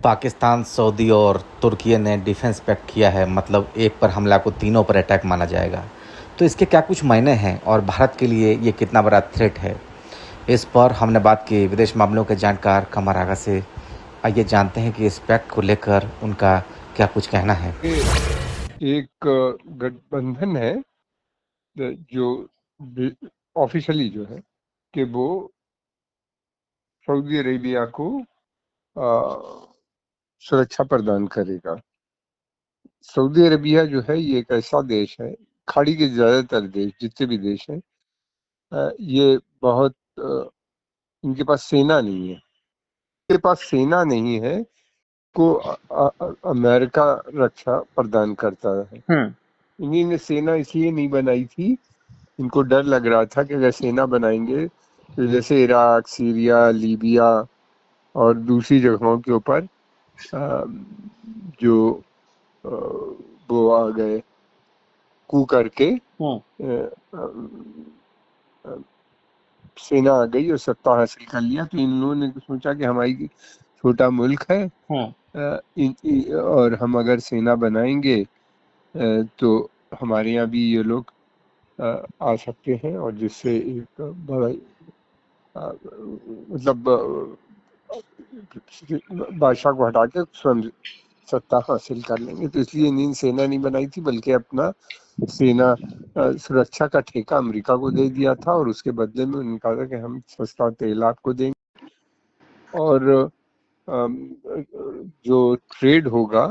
Pakistan, Saudi और तुर्की ने defence pact किया है, मतलब एक पर हमला को तीनों पर अटैक माना जाएगा। तो इसके क्या कुछ मायने हैं और भारत के लिए ये कितना बड़ा थ्रेट है? इस पर हमने बात की विदेश मामलों के जानकार कमर आगा से। आइए जानते हैं कि इस पैक्ट को लेकर उनका क्या कुछ कहना है। एक गठबंधन है जो ऑफिशियली जो है कि वो सऊदी अरेबिया को सुरक्षा प्रदान करेगा। सऊदी अरेबिया जो है ये एक ऐसा देश है, खाड़ी के ज्यादातर देश जितने भी देश हैं, ये बहुत इनके पास सेना नहीं है। इनके पास सेना नहीं है को अमेरिका रक्षा प्रदान करता है। इन्हीं ने सेना इसलिए नहीं बनाई थी, इनको डर लग रहा था कि अगर सेना बनाएंगे तो जैसे इराक, सीरिया, लीबिया और दूसरी जगहों के ऊपर जो वो आ गए कू करके सेना आ गई और सत्ता हासिल कर लिया, तो इन लोगों ने सोचा कि हमारी छोटा मुल्क है और हम अगर सेना बनाएंगे तो हमारे यहाँ भी ये लोग आ सकते हैं और जिससे एक बड़ा मतलब बादशाह को हटा के स्वयं सत्ता हासिल कर लेंगे। तो इसलिए इन्हीं सेना नहीं बनाई थी, बल्कि अपना सेना सुरक्षा का ठेका अमेरिका को दे दिया था और उसके बदले में उन्होंने कहा था कि हम सस्ता तेल आपको देंगे और जो ट्रेड होगा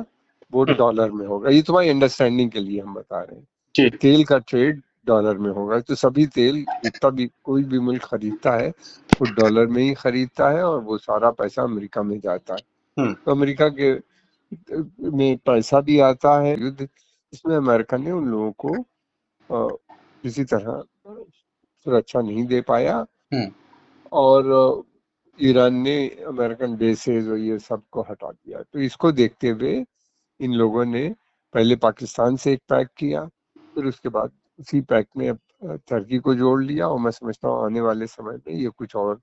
वो डॉलर में होगा। ये तुम्हारी अंडरस्टैंडिंग के लिए हम बता रहे हैं कि तेल का ट्रेड डॉलर में होगा। तो सभी तेल जितना भी कोई भी मुल्क खरीदता है वो डॉलर में ही खरीदता है और वो सारा पैसा अमेरिका में जाता है। तो अमेरिका के में पैसा भी आता है। युद्ध इसमें अमेरिका ने उन लोगों को किसी तरह सुरक्षा नहीं दे पाया और ईरान ने अमेरिकन बेसेस और ये सब को हटा दिया। तो इसको देखते हुए इन लोगों ने पहले पाकिस्तान से एक पैक किया, फिर उसके बाद उसी पैक में अब तुर्की को जोड़ लिया और मैं समझता हूँ आने वाले समय में ये कुछ और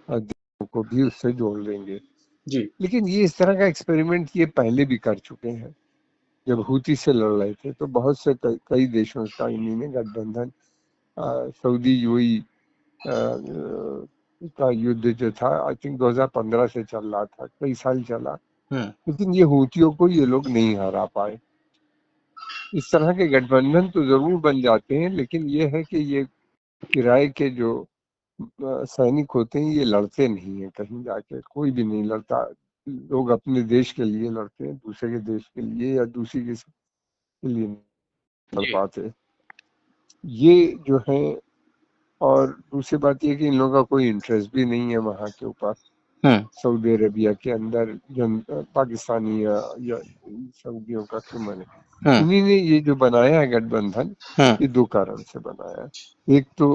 देशों को भी उससे जोड़ लेंगे। लेकिन ये इस तरह का एक्सपेरिमेंट ये पहले भी कर चुके हैं। जब हूती से लड़ रहे थे तो बहुत से कई देशों का इन्हीं ने गठबंधन सऊदी यूएई का युद्ध जो था आई थिंक 2015 से चल रहा था, कई साल चला, लेकिन ये हूतियों को ये लोग नहीं हरा पाए। इस तरह के गठबंधन तो जरूर बन जाते हैं, लेकिन ये है कि ये किराए के जो सैनिक होते हैं ये लड़ते नहीं है कहीं जाके, कोई भी नहीं लड़ता। लोग अपने देश के लिए लड़ते हैं, दूसरे के देश के लिए या दूसरी के लिए नहीं लड़ पाते ये जो है। और दूसरी बात ये कि इन लोगों का कोई इंटरेस्ट भी नहीं है वहाँ के ऊपर, सऊदी अरेबिया के अंदर पाकिस्तानी या सऊदियों का क्यों मने। इन्हीं ने ये जो बनाया है गठबंधन ये दो कारण से बनाया है। एक तो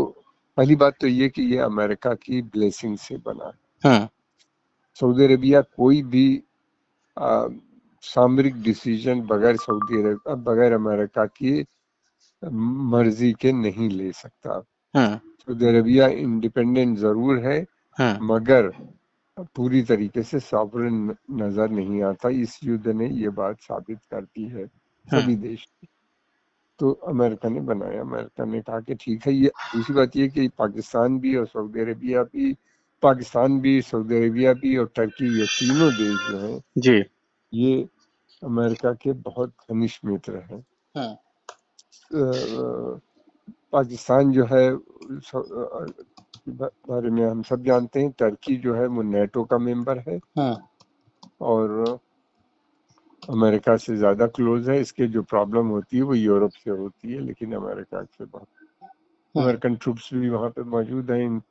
पहली बात तो ये कि ये अमेरिका की ब्लेसिंग से बना है। सऊदी अरेबिया कोई भी सामरिक डिसीजन बगैर अमेरिका की मर्जी के नहीं ले सकता। सऊदी अरेबिया इंडिपेंडेंट जरूर है मगर पूरी तरीके से सॉवरेन नजर नहीं आता। इस युद्ध ने ये बात साबित कर दी है सभी देश की। तो अमेरिका ने बनाया, अमेरिका ने कहा कि ठीक है। ये दूसरी बात ये कि पाकिस्तान भी और सऊदी अरेबिया भी, पाकिस्तान भी, सऊदी अरेबिया भी और टर्की, ये तीनों देश जो हैं ये अमेरिका के बहुत घनिष्ठ मित्र हैं। पाकिस्तान जो है बारे में हम सब जानते हैं। टर्की जो है वो नेटो का मेंबर है और अमेरिका से ज्यादा क्लोज है। इसके जो प्रॉब्लम होती है वो यूरोप से होती है, लेकिन अमेरिका से बहुत अमेरिकन ट्रूप्स भी वहां पे मौजूद हैं इन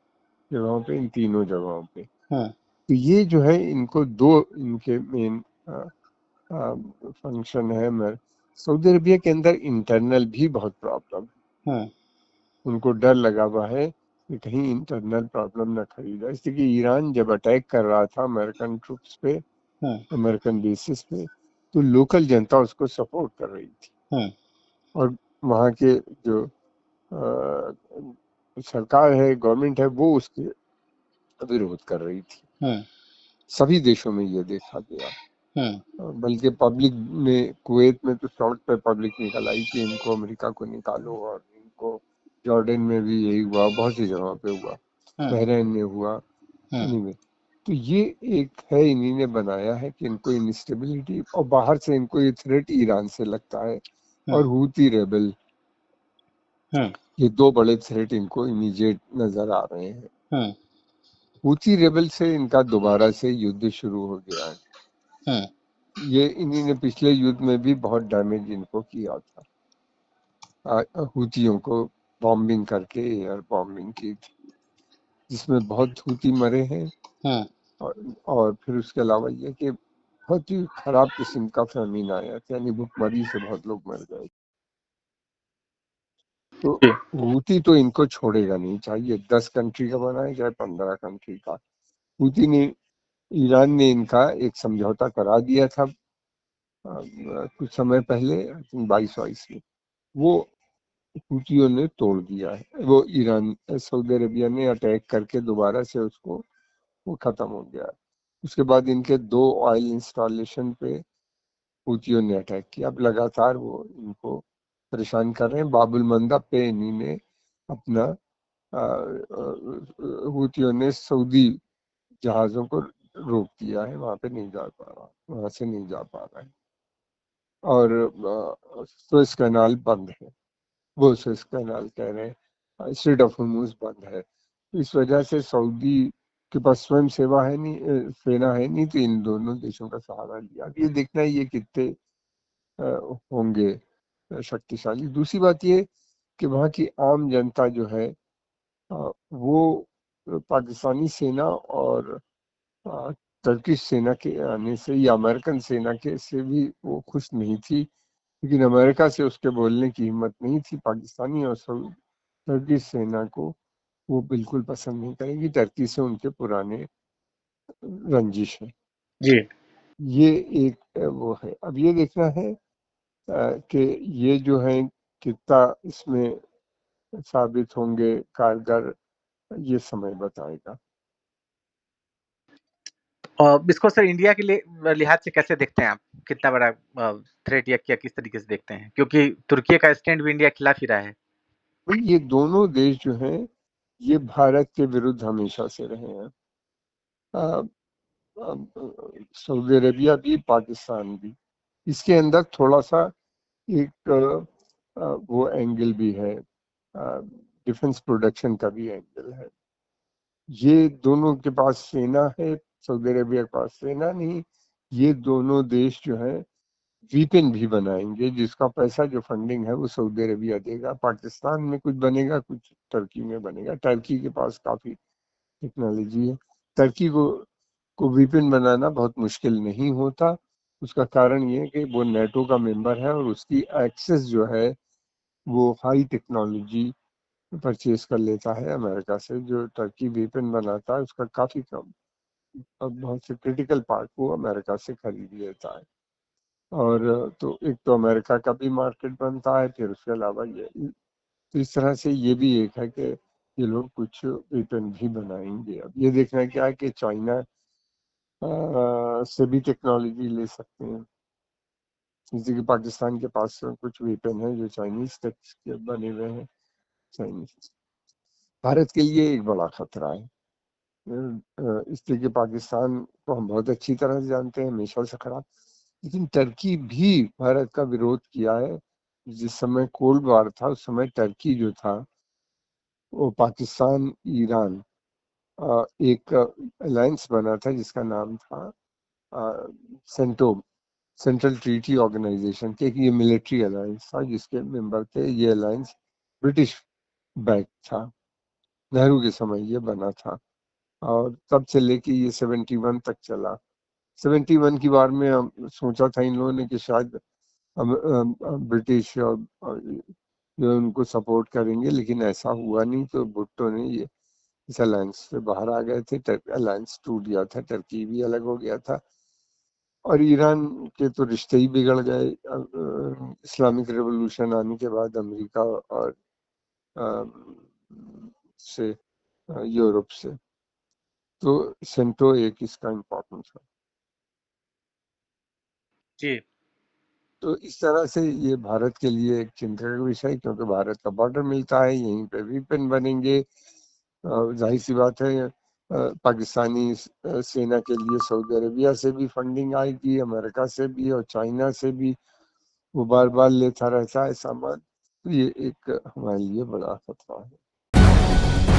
जगहों पे, इन तीनों जगहों पे। तो ये जो है इनको दो इनके मेन फंक्शन है। सऊदी अरबिया के अंदर इंटरनल भी बहुत प्रॉब्लम है। उनको डर लगा हुआ है कि कहीं इंटरनल प्रॉब्लम न खरीदा, इसलिए कि ईरान जब अटैक कर रहा था अमेरिकन ट्रूप्स पे, अमेरिकन बेसिस पे, तो लोकल जनता उसको सपोर्ट कर रही थी और वहाँ के जो सरकार है, गवर्नमेंट है, वो उसके विरोध कर रही थी। सभी देशों में ये देखा गया। बल्कि पब्लिक ने कुवैत में तो सड़क पर पब्लिक निकल आई कि इनको अमेरिका को निकालो, और इनको जॉर्डन में भी यही हुआ, बहुत सी जगहों पे हुआ, बहरीन में हुआ। एनीवे, तो ये एक है, इन्हीं ने बनाया है कि इनको इंस्टेबिलिटी, और बाहर से इनको ये थ्रेट ईरान से लगता है और हूती रेबल, ये दो बड़े थ्रेट इनको इमीडिएट नजर आ रहे हैं। हूती रेबल से इनका दोबारा से युद्ध शुरू हो गया है। ये इन्हीं ने पिछले युद्ध में भी बहुत डैमेज इनको किया था, हूतियों को बॉम्बिंग करके एयर बॉम्बिंग की थी, जिसमें बहुत हूती मरे हैं। और फिर उसके अलावा ये कि बहुत ही खराब किस्म का फैमिन आया था, यानी भुखमरी से बहुत लोग मर गए। तो हूती तो इनको छोड़ेगा नहीं, चाहिए 10 कंट्री का बनाए चाहे 15 कंट्री का। हूती ने, ईरान ने इनका एक समझौता करा दिया था कुछ समय पहले, 22 में, वो हूतियों ने तोड़ दिया है। वो ईरान, सऊदी अरबिया ने अटैक करके दोबारा से उसको, वो खत्म हो गया। उसके बाद इनके 2 ऑयल इंस्टॉलेशन पे हूतियों ने अटैक किया। अब लगातार वो इनको परेशान कर रहे हैं। बाबुल मंदब पे इन्हीं ने अपना, हूतियों ने सऊदी जहाजों को रोक दिया है, वहां पे नहीं जा पा रहा, वहां से नहीं जा पा रहा है। और सुएज कैनाल बंद है, वो सुएज कैनाल कह रहे हैं, स्ट्रेट ऑफ हॉर्मुज बंद है। इस वजह से सऊदी के पास स्वयं सेवा है नहीं, सेना है नहीं, तो इन दोनों देशों का सहारा लिया। अब ये देखना है ये कितने होंगे शक्तिशाली। दूसरी बात ये कि वहाँ की आम जनता जो है, वो पाकिस्तानी सेना और टर्किश सेना के आने से या अमेरिकन सेना के से भी वो खुश नहीं थी, लेकिन अमेरिका से उसके बोलने की हिम्मत नहीं थी। पाकिस्तानी और टर्किश सेना को वो बिल्कुल पसंद नहीं करेगी। टर्की से उनके पुराने रंजिश है जी। ये एक वो है। अब ये देखना है कि ये जो है कितना इसमें साबित होंगे कारगर, ये समय बताएगा। और इसको सर इंडिया के लिए लिहाज से कैसे देखते हैं आप? कितना बड़ा थ्रेट या क्या किस तरीके से देखते हैं? क्योंकि तुर्की का स्टैंड भी इंडिया के खिलाफ ही रहा है। भाई ये दोनों देश जो हैं ये भारत के विरुद्ध हमेशा से रहे हैं। सऊदी अरेबिया भी, पाकिस्तान भी। इसके अंदर थोड़ा सा एक वो एंगल भी है, डिफेंस प्रोडक्शन का भी एंगल है। ये दोनों के पास सेना है, सऊदी अरेबिया के पास सेना नहीं। ये दोनों देश जो है वीपन भी बनाएंगे, जिसका पैसा, जो फंडिंग है वो सऊदी अरेबिया देगा। पाकिस्तान में कुछ बनेगा, कुछ टर्की में बनेगा। टर्की के पास काफी टेक्नोलॉजी है। टर्की को वीपन बनाना बहुत मुश्किल नहीं होता। उसका कारण ये है कि वो नेटो का मेंबर है और उसकी एक्सेस जो है वो हाई टेक्नोलॉजी परचेज कर लेता है अमेरिका से। जो टर्की वेपन बनाता है उसका काफी कम, अब बहुत से क्रिटिकल पार्ट वो अमेरिका से खरीद लेता है। और तो एक तो अमेरिका का भी मार्केट बनता है, फिर उसके अलावा ये, तो इस तरह से ये भी एक है कि ये लोग कुछ वेपन भी बनाएंगे। अब ये देखना है क्या है कि चाइना से भी टेक्नोलॉजी ले सकते हैं, जैसे कि पाकिस्तान के पास कुछ वेपन है जो चाइनीज टेक के बने हुए हैं। चाइनीज भारत के लिए एक बड़ा खतरा है, इसलिए कि पाकिस्तान को हम बहुत अच्छी तरह से जानते हैं, हमेशा से खड़ा। लेकिन टर्की भी भारत का विरोध किया है। जिस समय कोल्ड वार था उस समय टर्की जो था वो पाकिस्तान, ईरान, एक अलायंस बना था जिसका नाम था सेंटोम, सेंट्रल ट्रीटी ऑर्गेनाइजेशन के। ये मिलिट्री अलायंस था जिसके मेंबर थे। ये अलायंस ब्रिटिश बैक था, नेहरू के समय ये बना था, और तब से लेके ये 71 तक चला। 71 की बार में सोचा था इन लोगों ने कि शायद ब्रिटिश और जो उनको सपोर्ट करेंगे, लेकिन ऐसा हुआ नहीं। तो भुट्टो ने ये इस अलायंस से बाहर आ गए थे। अलायंस टूट गया था, टर्की भी अलग हो गया था, और ईरान के तो रिश्ते ही बिगड़ गए इस्लामिक रेवोल्यूशन आने के बाद अमेरिका और से यूरोप से। तो सेंटो एक इसका इम्पोर्टेंस है। जी। तो इस तरह से ये भारत के लिए एक चिंता का विषय, क्योंकि भारत का बॉर्डर मिलता है, यहीं पे वीपन बनेंगे। जाहिर सी बात है पाकिस्तानी सेना के लिए सऊदी अरेबिया से भी फंडिंग आएगी, अमेरिका से भी और चाइना से भी। वो बार बार लेता रहता है सामान, तो ये एक हमारे लिए बड़ा खतरा है।